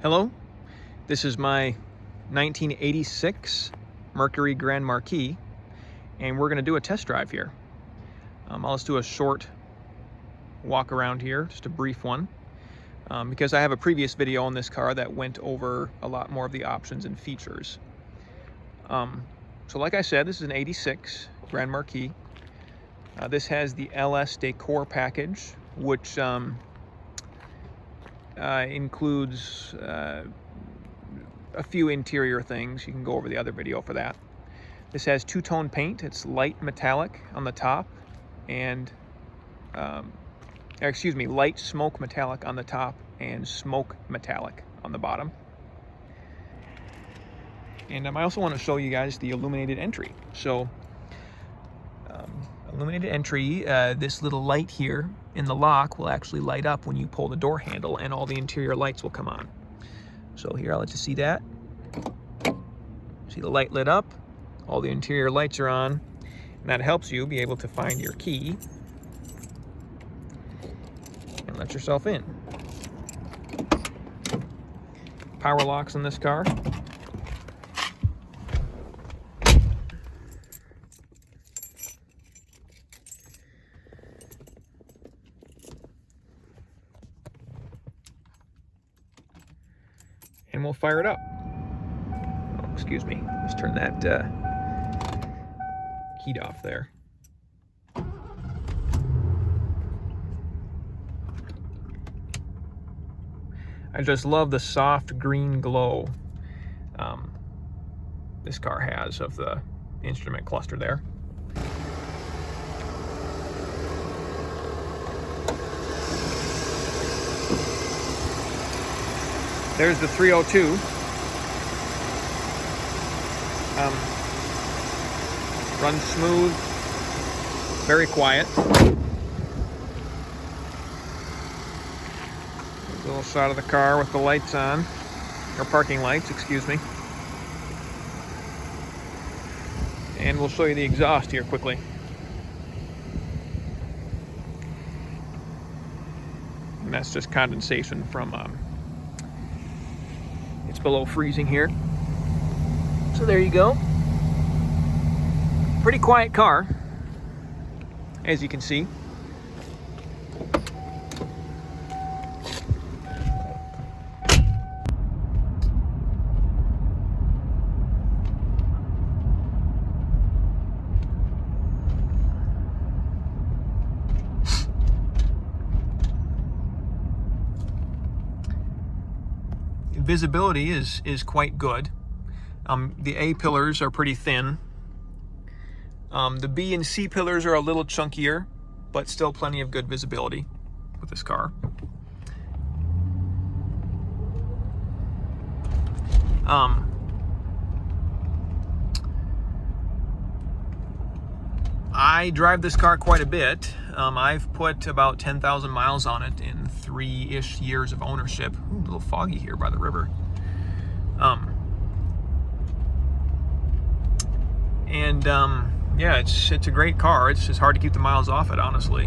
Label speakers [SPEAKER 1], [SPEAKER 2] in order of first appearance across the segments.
[SPEAKER 1] Hello, this is my 1986 Mercury Grand Marquis, and we're going to do a test drive here. I'll just do a short walk around here, just a brief one, because I have a previous video on this car that went over a lot more of the options and features. So like I said, this is an 86 Grand Marquis. This has the LS Decor package, which includes a few interior things. You can go over the other video for that. This has two-tone paint. It's light metallic on the top and light smoke metallic on the top and smoke metallic on the bottom. And I also want to show you guys the illuminated entry. So illuminated entry, this little light here in the lock will actually light up when you pull the door handle, and all the interior lights will come on. So here, I'll let you see that. See the light lit up, all the interior lights are on, and that helps you be able to find your key and let yourself in. Power locks in this car. And we'll fire it up. Oh, excuse me. Let's turn that heat off there. I just love the soft green glow this car has of the instrument cluster there. There's the 302. Runs smooth, very quiet. A little shot of the car with the lights on, or parking lights, excuse me. And we'll show you the exhaust here quickly. And that's just condensation from it's below freezing here. So there you go. Pretty quiet car, as you can see. Visibility is quite good. The A pillars are pretty thin. The B and C pillars are a little chunkier, but still plenty of good visibility with this car. I drive this car quite a bit. I've put about 10,000 miles on it in 3-ish years of ownership. Ooh, a little foggy here by the river. Yeah, it's a great car. It's just hard to keep the miles off it, honestly.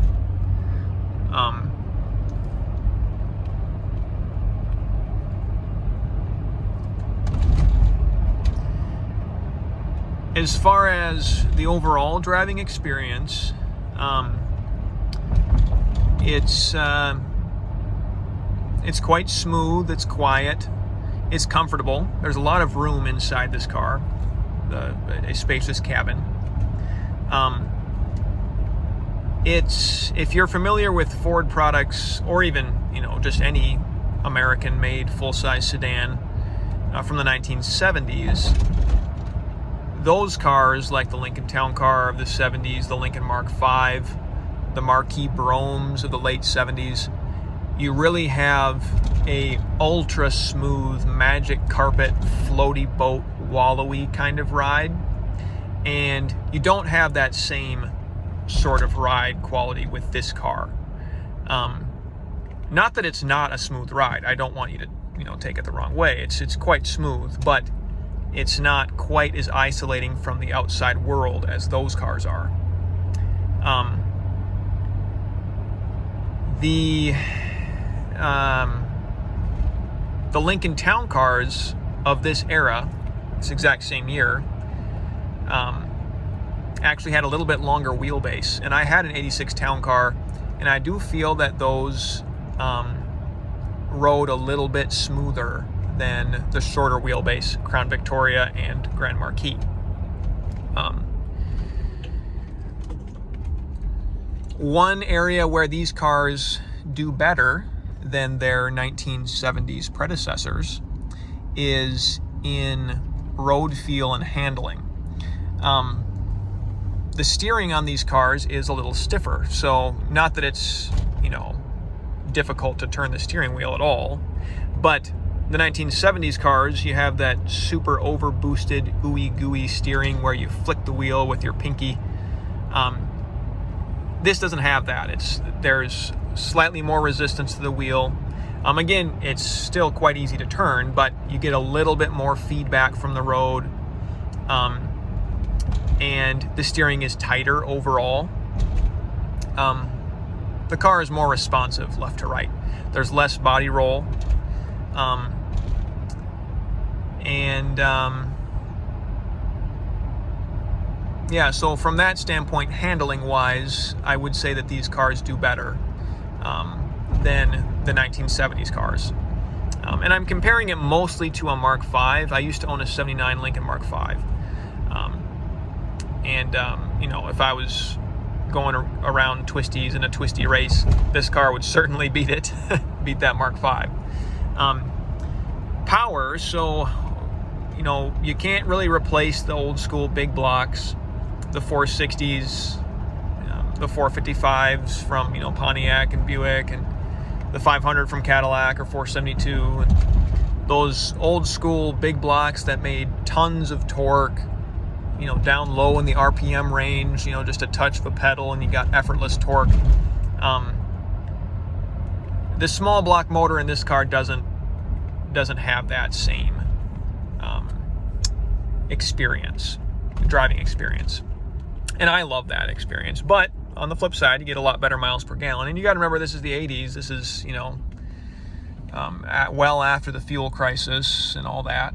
[SPEAKER 1] As far as the overall driving experience, it's quite smooth, it's quiet, it's comfortable. There's a lot of room inside this car, a spacious cabin. If you're familiar with Ford products, or even, just any American-made full-size sedan from the 1970s, those cars, like the Lincoln Town Car of the 70s, the Lincoln Mark V, the Marquis Bromes of the late 70s, you really have a ultra smooth magic carpet floaty boat wallowy kind of ride, and you don't have that same sort of ride quality with this car. Not that it's not a smooth ride. I don't want you to take it the wrong way. It's quite smooth, but it's not quite as isolating from the outside world as those cars are. The the Lincoln Town Cars of this era, this exact same year, actually had a little bit longer wheelbase. And I had an 86 Town Car, and I do feel that those rode a little bit smoother than the shorter wheelbase Crown Victoria and Grand Marquis. One area where these cars do better than their 1970s predecessors is in road feel and handling. The steering on these cars is a little stiffer, so not that it's, difficult to turn the steering wheel at all, but the 1970s cars, you have that super over boosted ooey gooey steering where you flick the wheel with your pinky. This doesn't have that. There's slightly more resistance to the wheel. Again, it's still quite easy to turn, but you get a little bit more feedback from the road. And the steering is tighter overall. The car is more responsive left to right. There's less body roll. Yeah, so from that standpoint, handling-wise, I would say that these cars do better than the 1970s cars. And I'm comparing it mostly to a Mark V. I used to own a 79 Lincoln Mark V. If I was going around twisties in a twisty race, this car would certainly beat it, beat that Mark V. Power, so, you can't really replace the old school big blocks, the 460s, the 455s from, Pontiac and Buick, and the 500 from Cadillac or 472, and those old school big blocks that made tons of torque, down low in the RPM range, just a touch of a pedal and you got effortless torque. The small block motor in this car doesn't have that same driving experience. And I love that experience. But on the flip side, you get a lot better miles per gallon. And you got to remember, this is the 80s. This is, well after the fuel crisis and all that.